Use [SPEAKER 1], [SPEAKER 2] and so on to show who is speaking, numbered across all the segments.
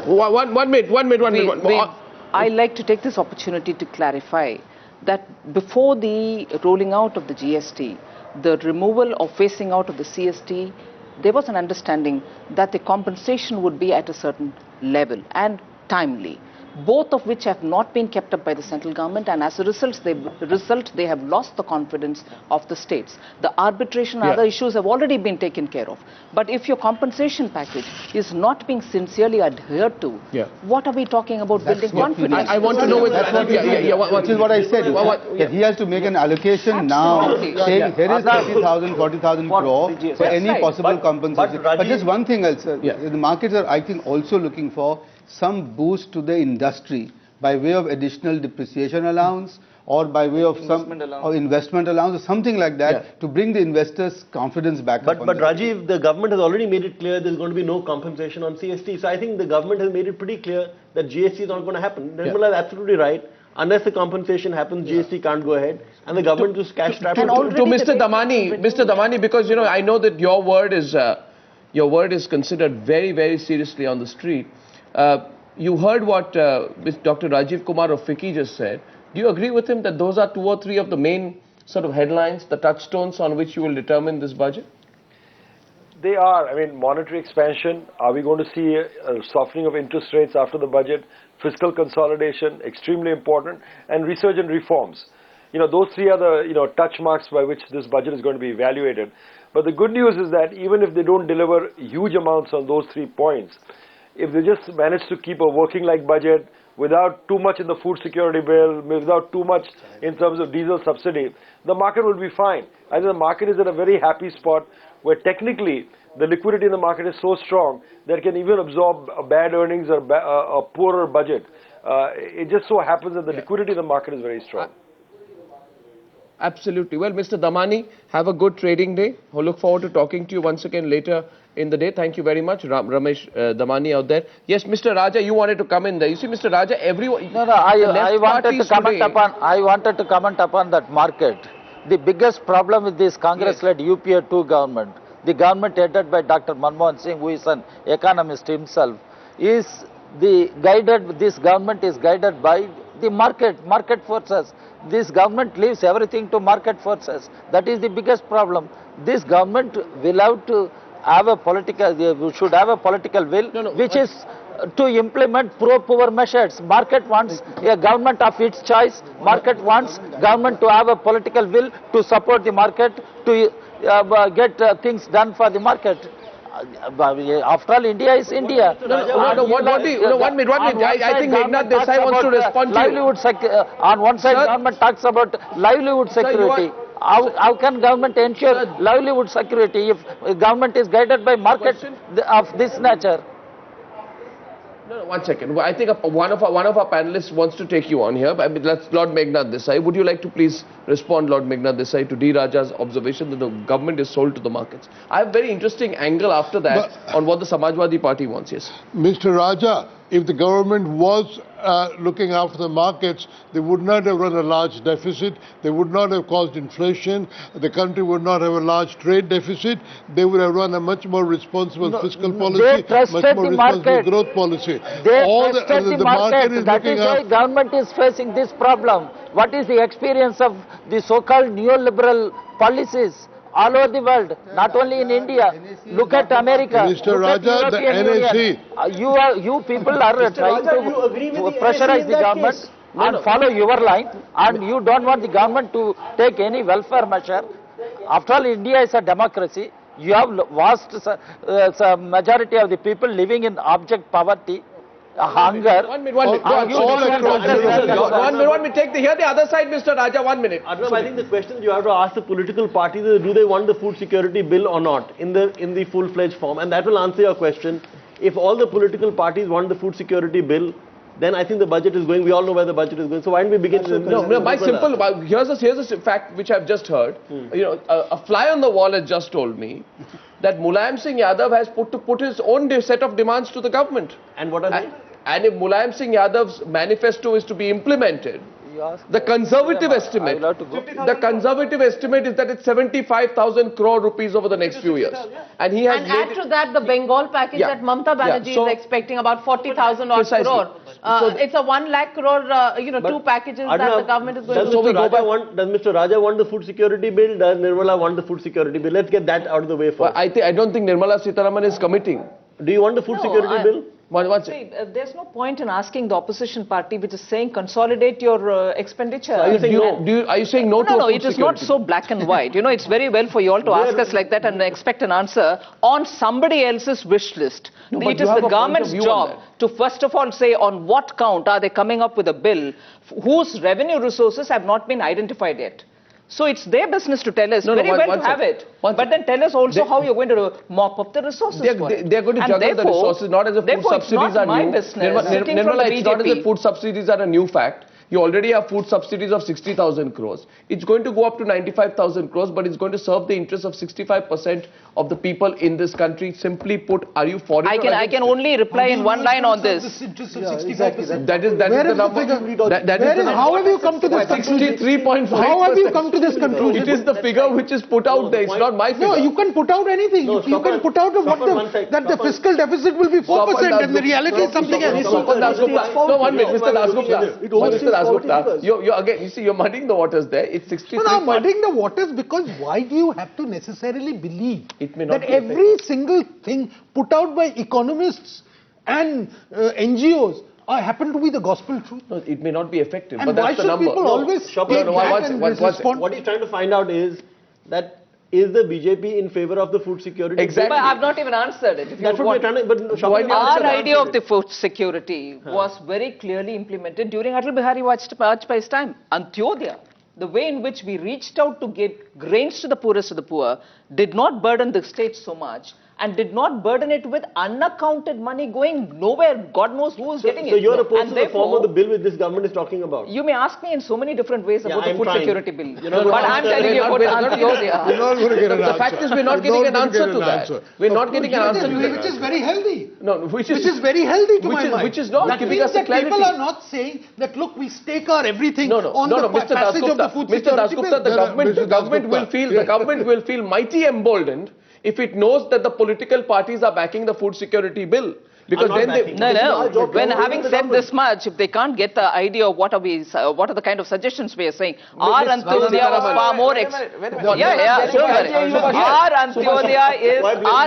[SPEAKER 1] One minute. I'd like to take this opportunity to clarify that before the rolling out of the GST, the removal or phasing out of the CST, there was an understanding that the compensation would be at a certain level and timely, both of which have not been kept up by the central government, and as a result, they have lost the confidence of the states. The arbitration and other issues have already been taken care of. But if your compensation package is not being sincerely adhered to, what are we talking about building confidence?
[SPEAKER 2] I want to know which is what I said. He has to make an allocation now, saying here is 30,000, 40,000 crore for any possible compensation. But just one thing else, the markets are, I think, also looking for some boost to the industry by way of additional depreciation allowance or by way of investment allowance or something like that to bring the investors' confidence back.
[SPEAKER 3] But Rajiv, the government has already made it clear there's going to be no compensation on CST. So I think the government has made it pretty clear that GST is not going to happen. Nirmala is absolutely right. Unless the compensation happens, GST can't go ahead, and the government just cash trap.
[SPEAKER 4] To Mr. Damani, because I know that your word is considered very, very seriously on the street. You heard what Dr. Rajiv Kumar of FICCI just said. Do you agree with him that those are 2 or 3 of the main sort of headlines, the touchstones on which you will determine this budget?
[SPEAKER 5] They are. I mean, monetary expansion. Are we going to see a softening of interest rates after the budget? Fiscal consolidation, extremely important, and research and reforms. Those 3 are the touch marks by which this budget is going to be evaluated. But the good news is that even if they don't deliver huge amounts on those 3 points, if they just manage to keep a working like budget without too much in the food security bill, without too much in terms of diesel subsidy, the market will be fine. I think the market is at a very happy spot where technically the liquidity in the market is so strong that it can even absorb bad earnings or a poorer budget. It just so happens that the liquidity in the market is very strong.
[SPEAKER 4] Absolutely. Well, Mr. Damani, have a good trading day. I look forward to talking to you once again later in the day. Thank you very much, Ramesh Damani out there. Yes, Mr. Raja, you wanted to come in there. You see, Mr. Raja, everyone...
[SPEAKER 6] I wanted to comment upon that market. The biggest problem with this Congress-led UPA 2 government, the government headed by Dr. Manmohan Singh, who is an economist himself, this government is guided by the market forces. This government leaves everything to market forces. That is the biggest problem. This government will have to have a should have a political will, which is to implement pro-poor measures. Market wants a government of its choice. Market wants government to have a political will to support the market, to get things done for the market. After all, India is India.
[SPEAKER 4] One minute. I think Meghnad Desai wants to respond to
[SPEAKER 6] you. On one side, government talks about livelihood security. How can government ensure livelihood security if government is guided by market of this nature?
[SPEAKER 4] No, 1 second. I think one of our panelists wants to take you on here. I mean, that's Lord Meghnad Desai. Would you like to please respond, Lord Meghnad Desai, to D. Raja's observation that the government is sold to the markets? I have a very interesting angle after that on what the Samajwadi Party wants. Yes.
[SPEAKER 7] Mr. Raja, if the government was looking after the markets, they would not have run a large deficit, they would not have caused inflation, the country would not have a large trade deficit, they would have run a much more responsible fiscal policy, much more responsible growth policy.
[SPEAKER 6] They trusted the market. That is why government is facing this problem. What is the experience of the so-called neoliberal policies all over the world, not only in India? Look at America.
[SPEAKER 7] Mr. Raja, the
[SPEAKER 6] NSE. You people are trying to pressurize the government and follow your line, and you don't want the government to take any welfare measure. After all, India is a democracy. You have vast majority of the people living in abject poverty, hunger.
[SPEAKER 4] One minute. Hear the other side, Mr. Raja. 1 minute.
[SPEAKER 3] Arnab, I think the question you have to ask the political parties is, do they want the food security bill or not in the full-fledged form? And that will answer your question. If all the political parties want the food security bill, then I think the budget is going. We all know where the budget is going. So why don't we begin?
[SPEAKER 4] Here's a fact which I've just heard. A fly on the wall has just told me that Mulayam Singh Yadav has put his own set of demands to the government.
[SPEAKER 3] And what are they?
[SPEAKER 4] And if Mulayam Singh Yadav's manifesto is to be implemented, The conservative estimate, is that it's 75,000 crore rupees over the next few years. And he has
[SPEAKER 8] add to that the Bengal package that Mamata Banerjee is expecting about 40,000 odd crore. It's a 1 lakh crore, two packages that the government is going to do.
[SPEAKER 3] Does Mr. Raja want the food security bill? Does Nirmala want the food security bill? Let's get that out of the way first.
[SPEAKER 4] Well, I don't think Nirmala Sitharaman is committing.
[SPEAKER 3] Do you want the food security bill?
[SPEAKER 1] See, there's no point in asking the opposition party which is saying consolidate your expenditure.
[SPEAKER 4] Are you saying no? Are you saying no to
[SPEAKER 1] No, it is not so black and white. It's very well for you all to ask us like that and expect an answer on somebody else's wish list. It is the government's job to first of all say on what count are they coming up with a bill whose revenue resources have not been identified yet. So it's their business to tell us very well to have it. But then tell us also how you're going to mop up the resources.
[SPEAKER 4] They're going to juggle the resources, not as if food subsidies are new. Nirmala, it's not as if food subsidies are a new fact. You already have food subsidies of 60,000 crores. It's going to go up to 95,000 crores, but it's going to serve the interests of 65% of the people in this country. Simply put, are you for it?
[SPEAKER 1] I can only reply in one line on this.
[SPEAKER 4] That is the number.
[SPEAKER 9] How have you come to this conclusion?
[SPEAKER 4] 63.5%.
[SPEAKER 9] How have you come to this conclusion?
[SPEAKER 4] It is the figure which is put out there. It's not my figure.
[SPEAKER 9] No, you can put out anything. You can put out that the fiscal deficit will be 4% and the reality is something else.
[SPEAKER 4] No, 1 minute, Mr. Dasgupta. You're muddying the waters there. It's 63.
[SPEAKER 9] No, I'm muddying the waters because why do you have to necessarily believe that every single thing put out by economists and NGOs happen to be the gospel truth?
[SPEAKER 4] No, it may not be effective,
[SPEAKER 9] and
[SPEAKER 4] but that's the number.
[SPEAKER 9] Why should people always take that and respond?
[SPEAKER 3] What he's trying to find out is that is the BJP in favor of the food security?
[SPEAKER 1] Exactly. But I've not even answered it.
[SPEAKER 3] That's what we're trying to...
[SPEAKER 1] Our idea of the food security was very clearly implemented during Atal Bihari Vajpayee's time. Antyodaya, the way in which we reached out to give grains to the poorest of the poor, did not burden the state so much and did not burden it with unaccounted money going nowhere. God knows who is getting it.
[SPEAKER 3] So you're opposed to the form of the bill which this government is talking about?
[SPEAKER 1] You may ask me in so many different ways about the food security bill. But I'm telling you about Antyodaya.
[SPEAKER 4] The fact is we're not getting an answer to that. We're not getting an answer to that.
[SPEAKER 9] Which is very healthy.
[SPEAKER 4] No,
[SPEAKER 9] which is very healthy to my mind.
[SPEAKER 4] Which is not
[SPEAKER 9] giving us clarity. People are not saying that, look, we stake our everything on the passage of the food security bill.
[SPEAKER 4] The government will feel mighty emboldened if it knows that the political parties are backing the food security bill. Because then they...
[SPEAKER 1] No. When having said this much, if they can't get the idea of what are the kind of suggestions we are saying, our Antyodaya was far more... Our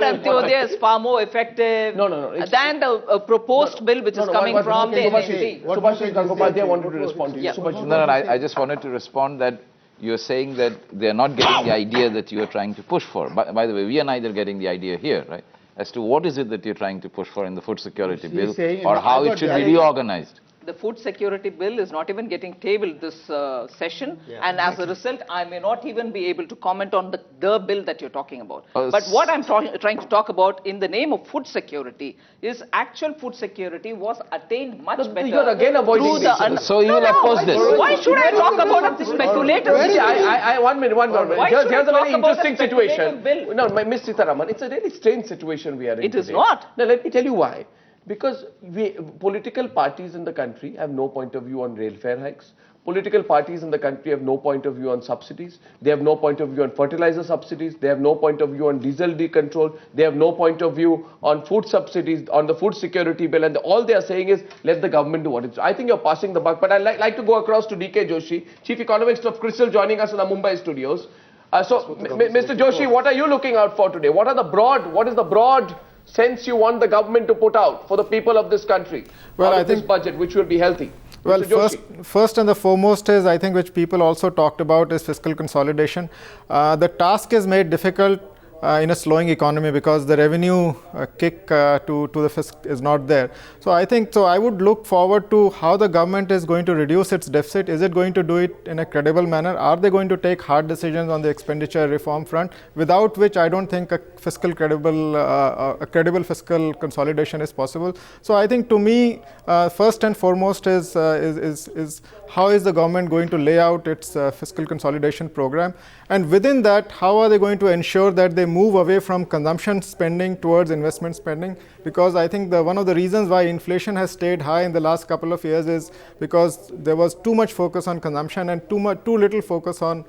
[SPEAKER 1] Antyodaya is far more effective than the proposed bill which is coming from the NSC.
[SPEAKER 4] Subhash Gangopadzhyay wanted to respond to you.
[SPEAKER 10] No, I just wanted to respond that you're saying that they're not getting the idea that you are trying to push for. By the way, we are neither getting the idea here, right? As to what is it that you're trying to push for in the food security bill or how it should be reorganized.
[SPEAKER 1] The food security bill is not even getting tabled this session, and as a result, I may not even be able to comment on the bill that you're talking about. But what I'm trying to talk about in the name of food security is actual food security was attained much better.
[SPEAKER 4] You're again avoiding
[SPEAKER 10] this. So you will oppose this.
[SPEAKER 1] Why should I talk about the speculative?
[SPEAKER 4] 1 minute. Here's a very interesting situation. No, Ms. Sitharaman, it's a really strange situation we are in.
[SPEAKER 1] It is not.
[SPEAKER 4] Now, let me tell you why. Because political parties in the country have no point of view on rail fare hikes. Political parties in the country have no point of view on subsidies. They have no point of view on fertilizer subsidies. They have no point of view on diesel decontrol. They have no point of view on food subsidies, on the food security bill. And all they are saying is, let the government do what it's. I think you're passing the buck. But I'd like to go across to DK Joshi, Chief Economist of CRISIL, joining us in the Mumbai studios. Mr. Joshi, what are you looking out for today? What is the broad sense you want the government to put out for the people of this country? Well, I think this budget, which will be healthy.
[SPEAKER 11] Well, first and the foremost is, I think, which people also talked about, is fiscal consolidation. The task is made difficult in a slowing economy because the revenue kick to the fisc is not there. So I would look forward to how the government is going to reduce its deficit. Is it going to do it in a credible manner? Are they going to take hard decisions on the expenditure reform front, without which I don't think a credible fiscal consolidation is possible. So I think, to me, first and foremost is how is the government going to lay out its fiscal consolidation program, and within that, how are they going to ensure that they move away from consumption spending towards investment spending, because I think one of the reasons why inflation has stayed high in the last couple of years is because there was too much focus on consumption and too little focus on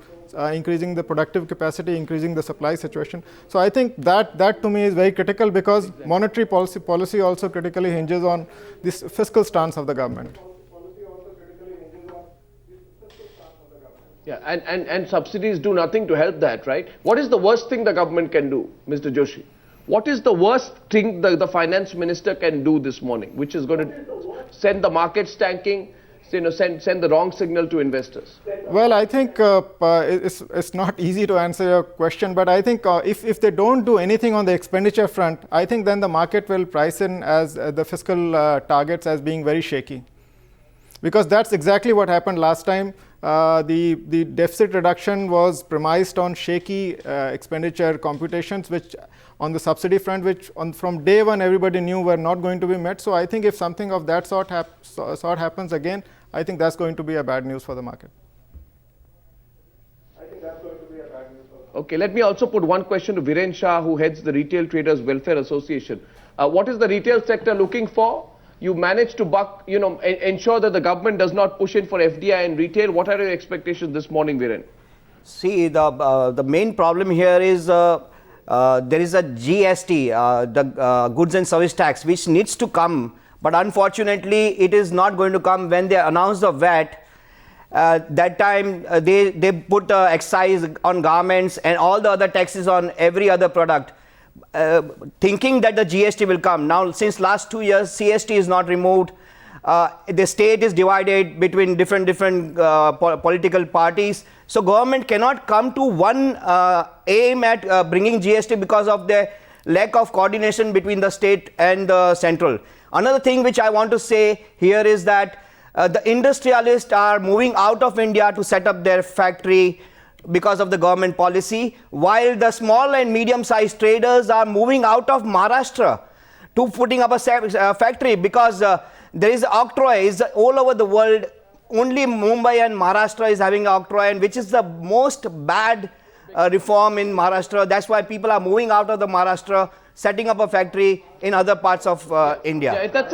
[SPEAKER 11] increasing the productive capacity, increasing the supply situation. So I think that to me is very critical, because monetary policy also critically hinges on this fiscal stance of the government.
[SPEAKER 4] Yeah, and subsidies do nothing to help that, right? What is the worst thing the government can do, Mr. Joshi? What is the worst thing the finance minister can do this morning, which is going to send the markets tanking, send the wrong signal to investors?
[SPEAKER 11] Well, I think it's not easy to answer your question, but I think if they don't do anything on the expenditure front, I think then the market will price in as the fiscal targets as being very shaky. Because that's exactly what happened last time. The deficit reduction was premised on shaky expenditure computations, which on the subsidy front, which from day one everybody knew were not going to be met. So I think if something of that sort happens again, I think that's going to be a bad news for the market.
[SPEAKER 4] Okay, let me also put one question to Viren Shah, who heads the Retail Traders Welfare Association. What is the retail sector looking for? You managed to ensure that the government does not push in for FDI in retail. What are your expectations this morning, Viren?
[SPEAKER 12] See, the main problem here is there is a GST, the goods and service tax, which needs to come. But unfortunately, it is not going to come. When they announced the VAT, that time they put excise on garments and all the other taxes on every other product. Thinking that the GST will come. Now, since last 2 years, CST is not removed. The state is divided between different political parties. So government cannot come to one aim at bringing GST because of the lack of coordination between the state and the central. Another thing which I want to say here is that the industrialists are moving out of India to set up their factory because of the government policy, while the small and medium-sized traders are moving out of Maharashtra to putting up a factory, because there is octroi all over the world. Only Mumbai and Maharashtra is having octroi, and which is the most bad reform in Maharashtra. That's why people are moving out of the Maharashtra, setting up a factory in other parts of India.
[SPEAKER 4] Yeah, that's